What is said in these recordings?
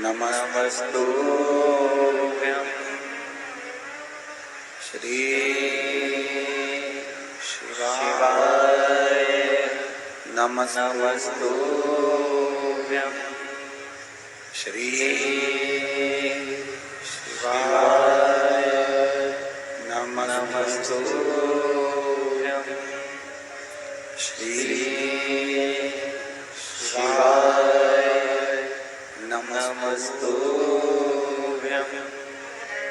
नमस्तुभ्यं श्री शिवाय नमस्तुभ्यं श्री शिवाय नमस्तुभ्यं श्री शिवाय नमस्तुभ्यं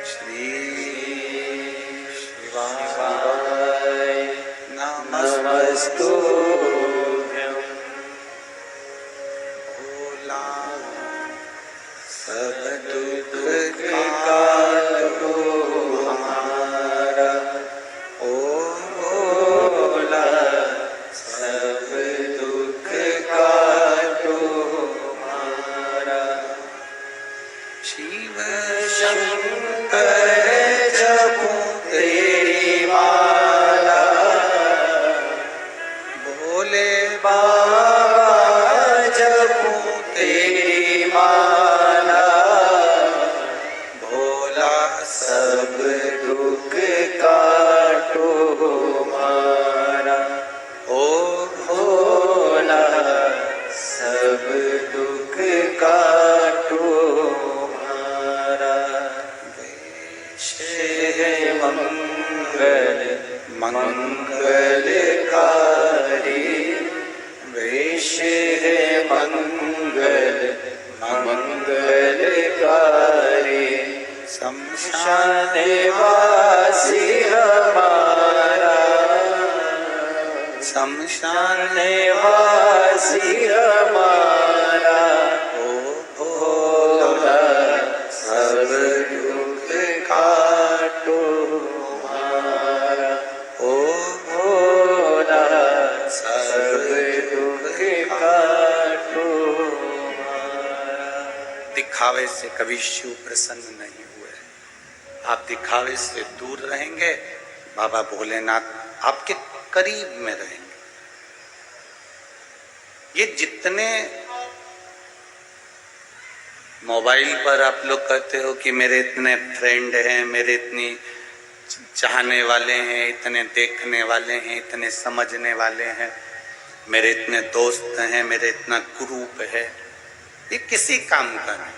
श्री शिवाय नमस्तुभ्यं भोला सब दुख काटो हमारा, ओ भोला सब दुख काटो हमारा। शिव शंकर जपूं तेरी माला, भोले बाबा जपूं तेरी माला, भोला सब दुख काटो हमारा, ओ भोला सब दुख काटो हमारा। वेश है मंगल मंगलकारी, वेश है मंगल मंगलकारी, शमशान वासी हमारा, शमशान वासी हमारा, ओ भोला सब दुख काटो हमारा, ओ भोला सब दुख काटो हमारा। दिखावे से कभी शिव प्रसन्न नहीं हुए। आप दिखावे से दूर रहेंगे, बाबा भोलेनाथ आपके करीब में रहेंगे। ये जितने मोबाइल पर आप लोग कहते हो कि मेरे इतने फ्रेंड हैं, मेरे इतनी चाहने वाले हैं, इतने देखने वाले हैं, इतने समझने वाले हैं, मेरे इतने दोस्त हैं, मेरे इतना ग्रुप है, ये किसी काम का नहीं।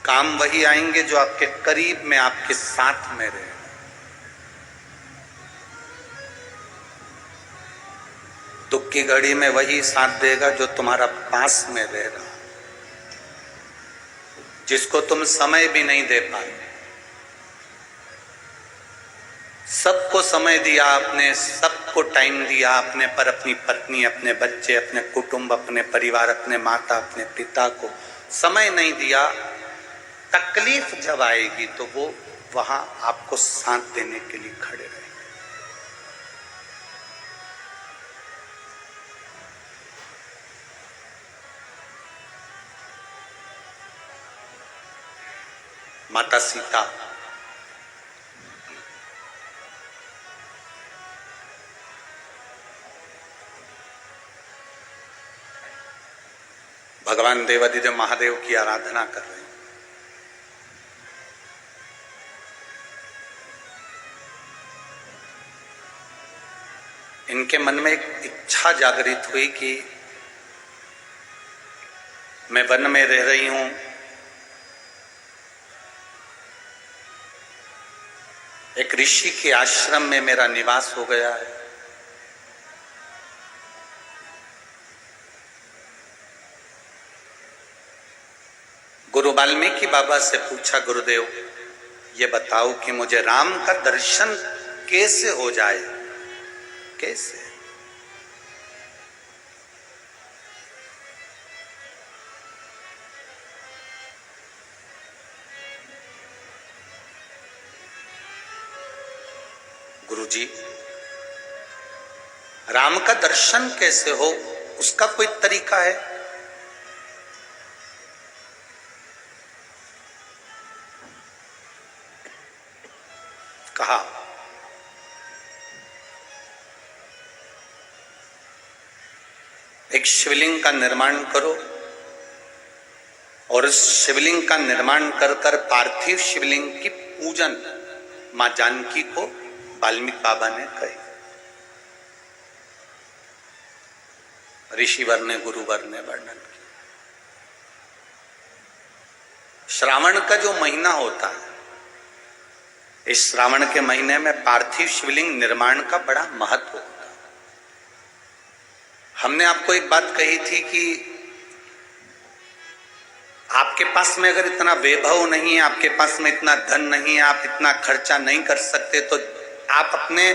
काम वही आएंगे जो आपके करीब में, आपके साथ में रहे। दुख की घड़ी में वही साथ देगा जो तुम्हारा पास में रह रहा, जिसको तुम समय भी नहीं दे पाए। सबको समय दिया आपने, सबको टाइम दिया आपने, पर अपनी पत्नी, अपने बच्चे, अपने कुटुंब, अपने परिवार, अपने माता, अपने पिता को समय नहीं दिया। तकलीफ जब आएगी तो वो वहां आपको साथ देने के लिए खड़े रहेंगे। माता सीता भगवान देवादिदेव महादेव की आराधना कर रहे हैं। इनके मन में एक इच्छा जागृत हुई कि मैं वन में रह रही हूं, एक ऋषि के आश्रम में मेरा निवास हो गया है। गुरु वाल्मीकि बाबा से पूछा, गुरुदेव ये बताओ कि मुझे राम का दर्शन कैसे हो जाए, कैसे? गुरुजी, राम का दर्शन कैसे हो, उसका कोई तरीका है? कहा, एक शिवलिंग का निर्माण करो, और इस शिवलिंग का निर्माण कर कर पार्थिव शिवलिंग की पूजन मां जानकी को वाल्मीकि बाबा ने कही। ऋषिवर ने गुरुवर ने वर्णन किया। श्रावण का जो महीना होता है, इस श्रावण के महीने में पार्थिव शिवलिंग निर्माण का बड़ा महत्व होता है। हमने आपको एक बात कही थी कि आपके पास में अगर इतना वैभव नहीं है, आपके पास में इतना धन नहीं है, आप इतना खर्चा नहीं कर सकते, तो आप अपने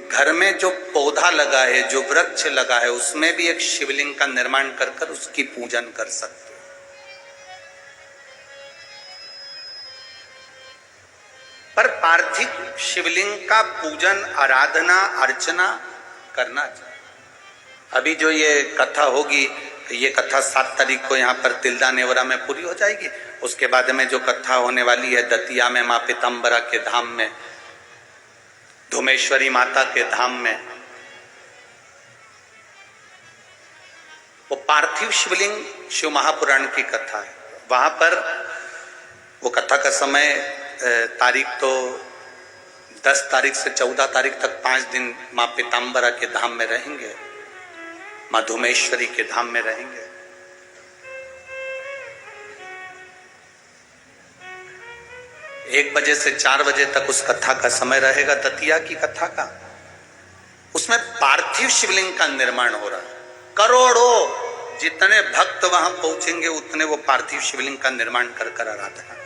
घर में जो पौधा लगा है, जो वृक्ष लगा है, उसमें भी एक शिवलिंग का निर्माण कर कर उसकी पूजन कर सकते हो। पर पार्थिव शिवलिंग का पूजन, आराधना, अर्चना करना चाहिए। अभी जो ये कथा होगी, ये कथा 7 तारीख को यहाँ पर तिल्दा नेवरा में पूरी हो जाएगी। उसके बाद में जो कथा होने वाली है दतिया में माँ पीताम्बरा के धाम में, धुमेश्वरी माता के धाम में, वो पार्थिव शिवलिंग शिव महापुराण की कथा है। वहां पर वो कथा का समय तारीख तो 10 तारीख से 14 तारीख तक 5 दिन माँ पीताम्बरा के धाम में रहेंगे, माँ धुमेश्वरी के धाम में रहेंगे। 1 बजे से 4 बजे तक उस कथा का समय रहेगा, दतिया की कथा का। उसमें पार्थिव शिवलिंग का निर्माण हो रहा है। करोड़ों जितने भक्त वहां पहुंचेंगे उतने वो पार्थिव शिवलिंग का निर्माण कर कर आराधना करें।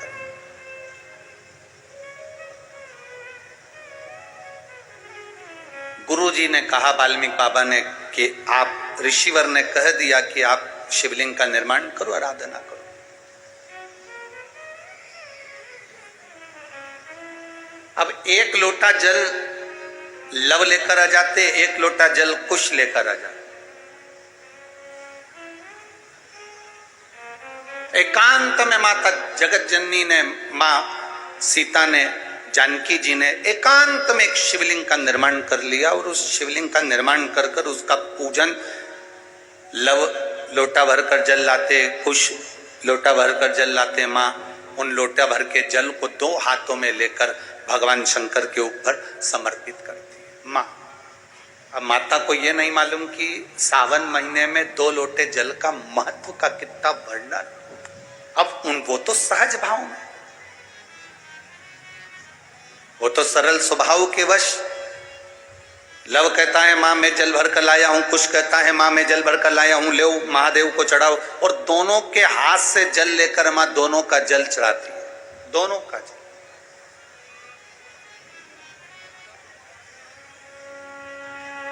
गुरु जी ने कहा, वाल्मीकि बाबा ने, कि आप, ऋषिवर ने कह दिया कि आप शिवलिंग का निर्माण करो, आराधना करो। अब 1 लोटा जल लव लेकर आ जाते, 1 लोटा जल कुश लेकर आ जाते। एकांत में माता जगत जननी ने, मां सीता ने, जानकी जी ने एकांत में एक शिवलिंग का निर्माण कर लिया और उस शिवलिंग का निर्माण कर कर उसका पूजन, लव लोटा भरकर जल लाते, कुश लोटा भरकर जल लाते। मां उन लोटा भर के जल को 2 हाथों में लेकर भगवान शंकर के ऊपर समर्पित करती है मां। अब माता को यह नहीं मालूम कि सावन महीने में 2 लोटे जल का महत्व का कितना वर्णन। अब वो तो सहज भाव में, वो तो सरल स्वभाव के वश। लव कहता है मां मैं जल भर कर लाया हूं, कुश कहता है मां मैं जल भर कर लाया हूं, ले महादेव को चढ़ाओ। और दोनों के हाथ से जल लेकर मां दोनों का जल चढ़ाती है, दोनों का जल।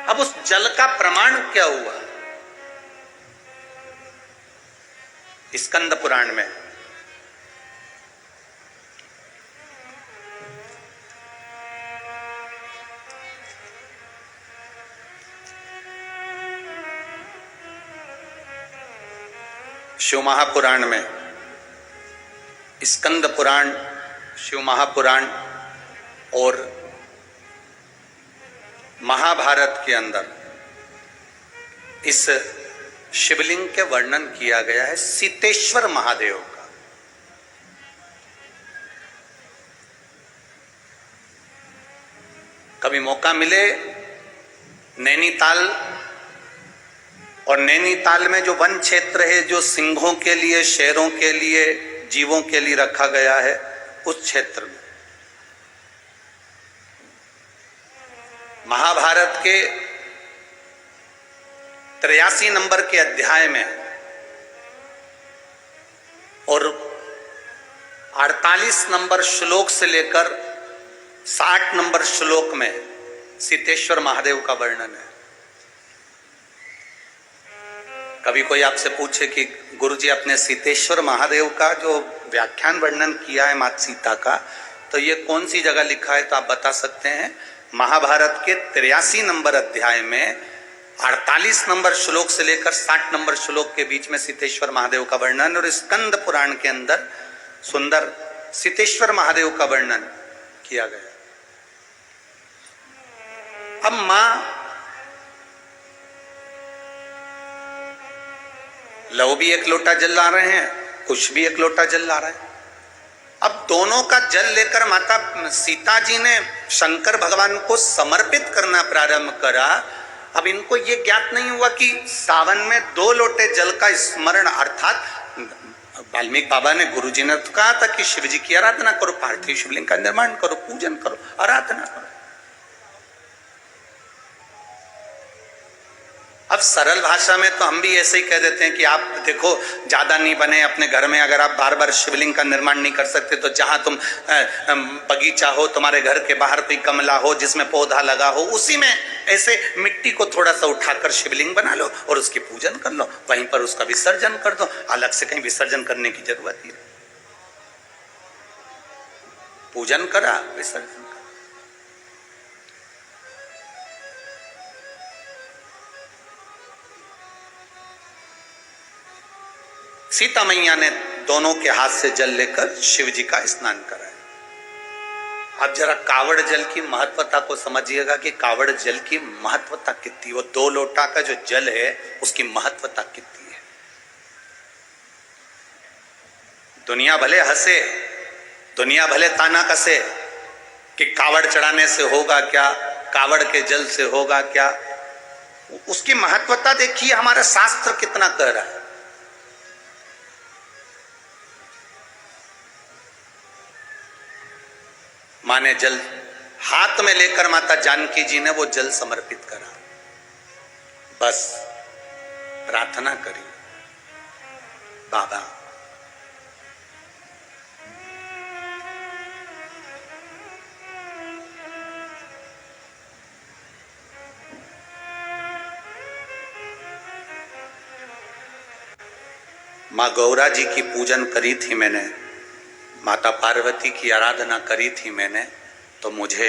अब उस जल का प्रमाण क्या हुआ? स्कंद पुराण में शिव महापुराण में, स्कंद पुराण, शिव महापुराण और महाभारत के अंदर इस शिवलिंग के वर्णन किया गया है सीतेश्वर महादेव का। कभी मौका मिले नैनीताल, और नैनीताल में जो वन क्षेत्र है जो सिंहों के लिए, शेरों के लिए, जीवों के लिए रखा गया है, उस क्षेत्र में महाभारत के 83 नंबर के अध्याय में और 48 नंबर श्लोक से लेकर 60 नंबर श्लोक में सीतेश्वर महादेव का वर्णन है। कभी कोई आपसे पूछे कि गुरुजी अपने सीतेश्वर महादेव का जो व्याख्यान वर्णन किया है माता सीता का, तो ये कौन सी जगह लिखा है, तो आप बता सकते हैं महाभारत के 83 नंबर अध्याय में 48 नंबर श्लोक से लेकर 60 नंबर श्लोक के बीच में सीतेश्वर महादेव का वर्णन, और स्कंद पुराण के अंदर सुंदर सीतेश्वर महादेव का वर्णन किया गया। अब मां लव भी 1 लोटा जल ला रहे हैं, कुछ भी एक लोटा जल ला रहा है। अब दोनों का जल लेकर माता सीता जी ने शंकर भगवान को समर्पित करना प्रारंभ करा। अब इनको ये ज्ञात नहीं हुआ कि सावन में 2 लोटे जल का स्मरण, अर्थात वाल्मीकि बाबा ने, गुरु जी ने तो कहा था कि शिव जी की आराधना करो, पार्थिव शिवलिंग का निर्माण करो, पूजन करो, आराधना करो। अब सरल भाषा में तो हम भी ऐसे ही कह देते हैं कि आप देखो ज्यादा नहीं बने अपने घर में, अगर आप बार बार शिवलिंग का निर्माण नहीं कर सकते तो जहां तुम बगीचा हो, तुम्हारे घर के बाहर कोई गमला हो जिसमें पौधा लगा हो, उसी में ऐसे मिट्टी को थोड़ा सा उठाकर शिवलिंग बना लो और उसकी पूजन कर लो, वहीं पर उसका विसर्जन कर दो। अलग से कहीं विसर्जन करने की जरूरत ही नहीं। पूजन करा, विसर्जन करा। सीता मैया ने दोनों के हाथ से जल लेकर शिव जी का स्नान कराया। अब जरा कावड़ जल की महत्वता को समझिएगा कि कावड़ जल की महत्वता कितनी, वो 2 लोटा का जो जल है उसकी महत्वता कितनी है। दुनिया भले हंसे, दुनिया भले ताना कसे कि कावड़ चढ़ाने से होगा क्या, कावड़ के जल से होगा क्या, उसकी महत्वता देखिए हमारा शास्त्र कितना कह रहा है। मां ने जल हाथ में लेकर माता जानकी जी ने वो जल समर्पित करा, बस प्रार्थना करी, बाबा मां गौरा जी की पूजन करी थी मैंने, माता पार्वती की आराधना करी थी मैंने, तो मुझे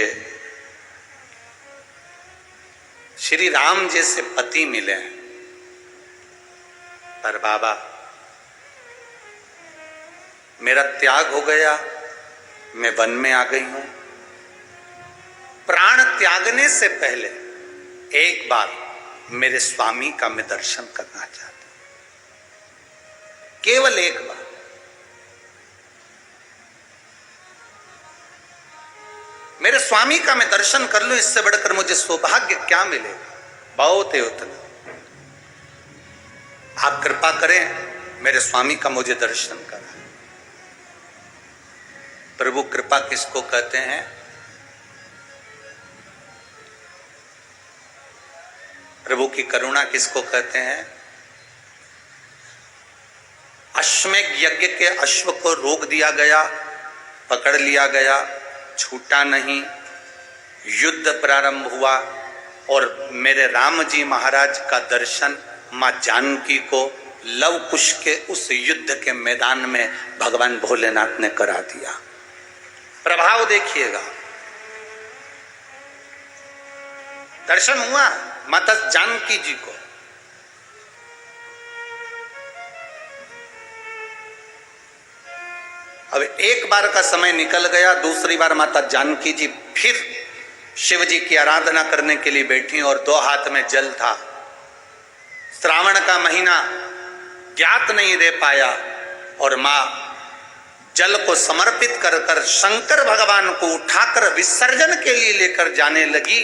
श्री राम जैसे पति मिले हैं। पर बाबा मेरा त्याग हो गया, मैं वन में आ गई हूं। प्राण त्यागने से पहले एक बार मेरे स्वामी का मैं दर्शन करना चाहती हूं, केवल एक बार। मेरे स्वामी का मैं दर्शन कर लूं, इससे बढ़कर मुझे सौभाग्य क्या मिलेगा। बहुत है उतना, आप कृपा करें मेरे स्वामी का मुझे दर्शन करा। प्रभु कृपा किसको कहते हैं? प्रभु की करुणा किसको कहते हैं? अश्वमेध यज्ञ के अश्व को रोक दिया गया, पकड़ लिया गया, छूटा नहीं, युद्ध प्रारंभ हुआ और मेरे राम जी महाराज का दर्शन मां जानकी को लव कुश के उस युद्ध के मैदान में भगवान भोलेनाथ ने करा दिया। प्रभाव देखिएगा, दर्शन हुआ माता जानकी जी को। अब एक बार का समय निकल गया, दूसरी बार माता जानकी जी फिर शिव जी की आराधना करने के लिए बैठी और 2 हाथ में जल था। श्रावण का महीना ज्ञात नहीं दे पाया और मां जल को समर्पित कर कर शंकर भगवान को उठाकर विसर्जन के लिए लेकर जाने लगी,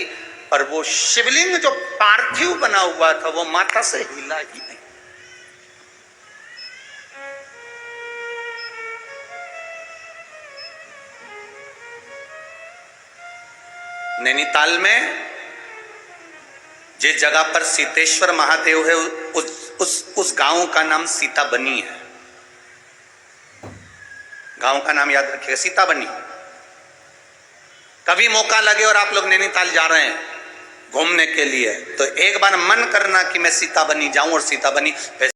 पर वो शिवलिंग जो पार्थिव बना हुआ था वो माता से हिला ही नहीं। नैनीताल में जिस जगह पर सीतेश्वर महादेव है उस गांव का नाम सीताबनी है। गांव का नाम याद रखिएगा, सीताबनी। कभी मौका लगे और आप लोग नैनीताल जा रहे हैं घूमने के लिए तो एक बार मन करना कि मैं सीताबनी जाऊं और सीताबनी